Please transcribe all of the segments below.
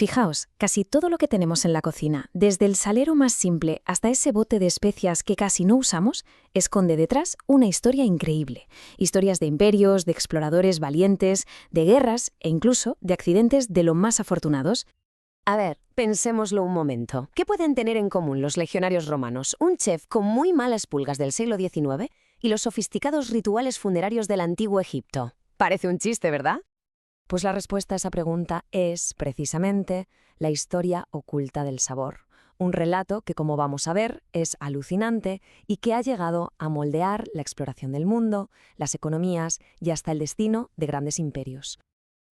Fijaos, casi todo lo que tenemos en la cocina, desde el salero más simple hasta ese bote de especias que casi no usamos, esconde detrás una historia increíble. Historias de imperios, de exploradores valientes, de guerras e incluso de accidentes de lo más afortunados. A ver, pensémoslo un momento. ¿Qué pueden tener en común los legionarios romanos, un chef con muy malas pulgas del siglo XIX y los sofisticados rituales funerarios del antiguo Egipto? Parece un chiste, ¿verdad? Pues la respuesta a esa pregunta es, precisamente, la historia oculta del sabor. Un relato que, como vamos a ver, es alucinante y que ha llegado a moldear la exploración del mundo, las economías y hasta el destino de grandes imperios.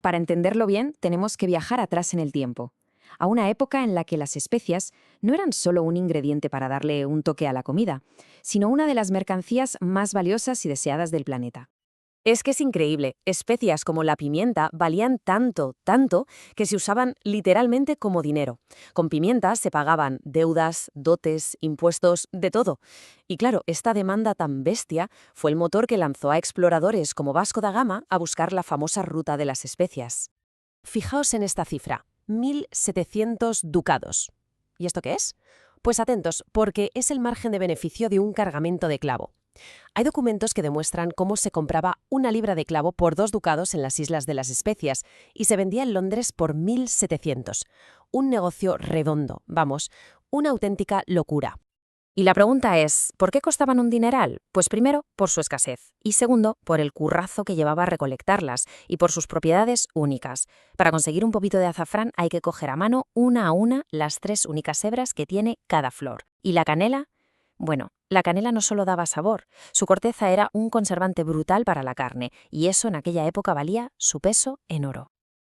Para entenderlo bien, tenemos que viajar atrás en el tiempo, a una época en la que las especias no eran solo un ingrediente para darle un toque a la comida, sino una de las mercancías más valiosas y deseadas del planeta. Es que es increíble, especias como la pimienta valían tanto, que se usaban literalmente como dinero. Con pimienta se pagaban deudas, dotes, impuestos, de todo. Y claro, esta demanda tan bestia fue el motor que lanzó a exploradores como Vasco da Gama a buscar la famosa ruta de las especias. Fijaos en esta cifra, 1.700 ducados. ¿Y esto qué es? Pues atentos, porque es el margen de beneficio de un cargamento de clavo. Hay documentos que demuestran cómo se compraba una libra de clavo por 2 ducados en las Islas de las Especias y se vendía en Londres por 1.700. Un negocio redondo, vamos, una auténtica locura. Y la pregunta es, ¿por qué costaban un dineral? Pues primero, por su escasez, y segundo, por el currazo que llevaba a recolectarlas y por sus propiedades únicas. Para conseguir un poquito de azafrán hay que coger a mano una a una las 3 únicas hebras que tiene cada flor. ¿Y la canela? Bueno, la canela no solo daba sabor, su corteza era un conservante brutal para la carne, y eso en aquella época valía su peso en oro.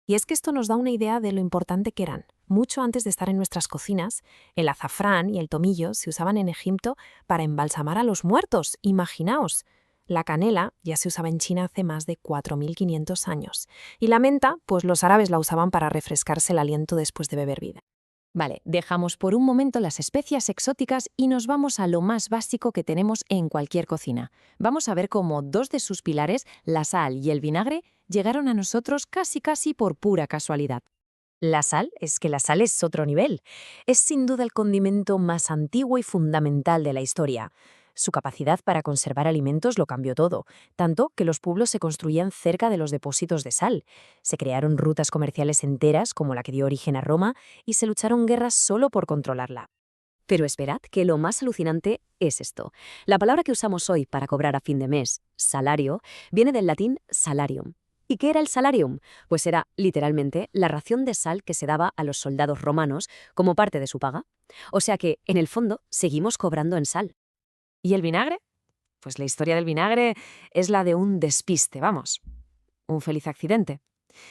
Y es que esto nos da una idea de lo importante que eran. Mucho antes de estar en nuestras cocinas, el azafrán y el tomillo se usaban en Egipto para embalsamar a los muertos, imaginaos. La canela ya se usaba en China hace más de 4.500 años. Y la menta, pues los árabes la usaban para refrescarse el aliento después de beber vino. Vale, dejamos por un momento las especias exóticas y nos vamos a lo más básico que tenemos en cualquier cocina. Vamos a ver cómo 2 de sus pilares, la sal y el vinagre, llegaron a nosotros casi por pura casualidad. La sal es otro nivel. Es sin duda el condimento más antiguo y fundamental de la historia. Su capacidad para conservar alimentos lo cambió todo, tanto que los pueblos se construían cerca de los depósitos de sal. Se crearon rutas comerciales enteras, como la que dio origen a Roma, y se lucharon guerras solo por controlarla. Pero esperad, que lo más alucinante es esto. La palabra que usamos hoy para cobrar a fin de mes, salario, viene del latín salarium. ¿Y qué era el salarium? Pues era, literalmente, la ración de sal que se daba a los soldados romanos como parte de su paga. O sea que, en el fondo, seguimos cobrando en sal. ¿Y el vinagre? Pues la historia del vinagre es la de un despiste, vamos. Un feliz accidente.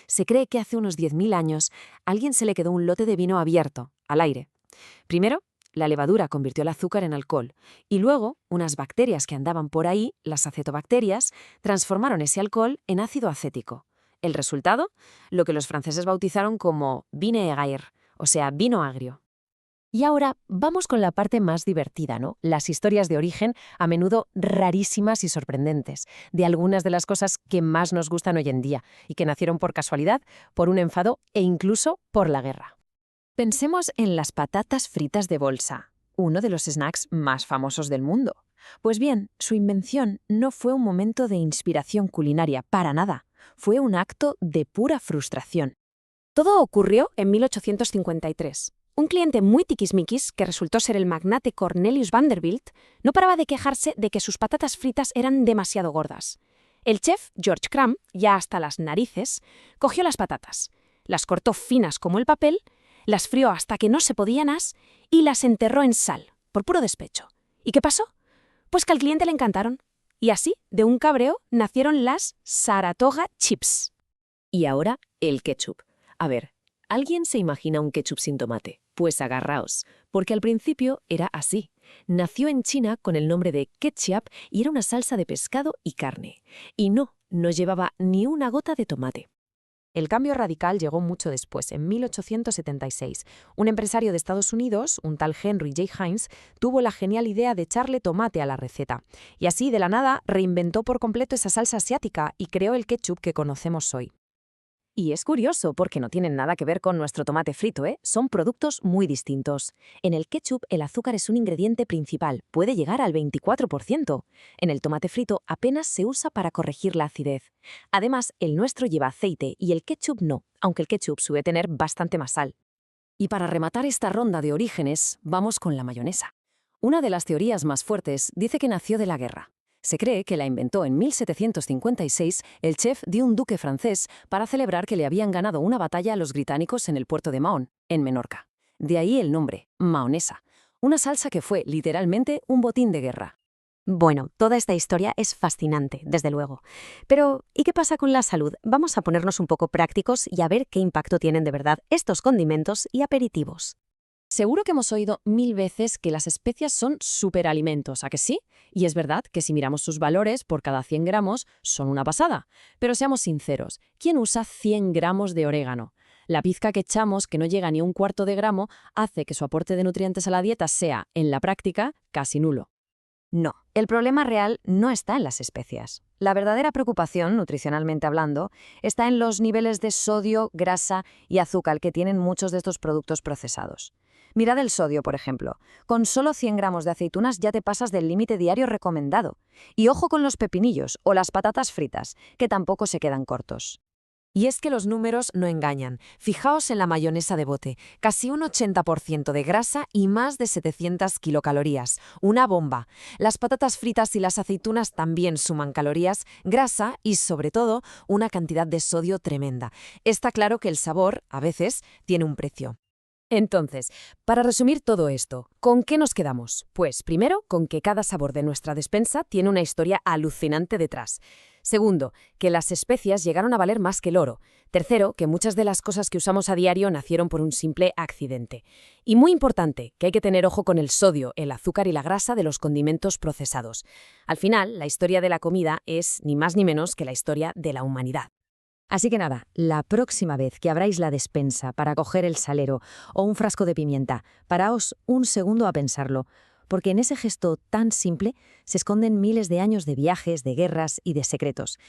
Se cree que hace unos 10.000 años a alguien se le quedó un lote de vino abierto, al aire. Primero, la levadura convirtió el azúcar en alcohol y luego unas bacterias que andaban por ahí, las acetobacterias, transformaron ese alcohol en ácido acético. ¿El resultado? Lo que los franceses bautizaron como vinaigre, o sea, vino agrio. Y ahora vamos con la parte más divertida, ¿no? Las historias de origen, a menudo rarísimas y sorprendentes, de algunas de las cosas que más nos gustan hoy en día y que nacieron por casualidad, por un enfado e incluso por la guerra. Pensemos en las patatas fritas de bolsa, uno de los snacks más famosos del mundo. Pues bien, su invención no fue un momento de inspiración culinaria, para nada. Fue un acto de pura frustración. Todo ocurrió en 1853. Un cliente muy tiquismiquis, que resultó ser el magnate Cornelius Vanderbilt, no paraba de quejarse de que sus patatas fritas eran demasiado gordas. El chef George Crumb, ya hasta las narices, cogió las patatas, las cortó finas como el papel, las frió hasta que no se podían más y las enterró en sal, por puro despecho. ¿Y qué pasó? Pues que al cliente le encantaron. Y así, de un cabreo, nacieron las Saratoga Chips. Y ahora, el ketchup. A ver, ¿alguien se imagina un ketchup sin tomate? Pues agarraos, porque al principio era así. Nació en China con el nombre de ketchup y era una salsa de pescado y carne. Y no llevaba ni una gota de tomate. El cambio radical llegó mucho después, en 1876. Un empresario de Estados Unidos, un tal Henry J. Heinz, tuvo la genial idea de echarle tomate a la receta. Y así, de la nada, reinventó por completo esa salsa asiática y creó el ketchup que conocemos hoy. Y es curioso porque no tienen nada que ver con nuestro tomate frito, ¿eh? Son productos muy distintos. En el ketchup el azúcar es un ingrediente principal, puede llegar al 24%. En el tomate frito apenas se usa para corregir la acidez. Además, el nuestro lleva aceite y el ketchup no, aunque el ketchup suele tener bastante más sal. Y para rematar esta ronda de orígenes, vamos con la mayonesa. Una de las teorías más fuertes dice que nació de la guerra. Se cree que la inventó en 1756 el chef de un duque francés para celebrar que le habían ganado una batalla a los británicos en el puerto de Mahón, en Menorca. De ahí el nombre, mahonesa, una salsa que fue literalmente un botín de guerra. Bueno, toda esta historia es fascinante, desde luego. Pero, ¿y qué pasa con la salud? Vamos a ponernos un poco prácticos y a ver qué impacto tienen de verdad estos condimentos y aperitivos. Seguro que hemos oído 1000 veces que las especias son superalimentos, ¿a que sí? Y es verdad que si miramos sus valores por cada 100 gramos son una pasada. Pero seamos sinceros, ¿quién usa 100 gramos de orégano? La pizca que echamos, que no llega ni un cuarto de gramo, hace que su aporte de nutrientes a la dieta sea, en la práctica, casi nulo. No, el problema real no está en las especias. La verdadera preocupación, nutricionalmente hablando, está en los niveles de sodio, grasa y azúcar que tienen muchos de estos productos procesados. Mirad el sodio, por ejemplo. Con solo 100 gramos de aceitunas ya te pasas del límite diario recomendado. Y ojo con los pepinillos o las patatas fritas, que tampoco se quedan cortos. Y es que los números no engañan. Fijaos en la mayonesa de bote, casi un 80% de grasa y más de 700 kilocalorías. Una bomba. Las patatas fritas y las aceitunas también suman calorías, grasa y, sobre todo, una cantidad de sodio tremenda. Está claro que el sabor, a veces, tiene un precio. Entonces, para resumir todo esto, ¿con qué nos quedamos? Pues primero, con que cada sabor de nuestra despensa tiene una historia alucinante detrás. Segundo, que las especias llegaron a valer más que el oro. Tercero, que muchas de las cosas que usamos a diario nacieron por un simple accidente. Y muy importante, que hay que tener ojo con el sodio, el azúcar y la grasa de los condimentos procesados. Al final, la historia de la comida es ni más ni menos que la historia de la humanidad. Así que nada, la próxima vez que abráis la despensa para coger el salero o un frasco de pimienta, paraos un segundo a pensarlo, porque en ese gesto tan simple se esconden miles de años de viajes, de guerras y de secretos.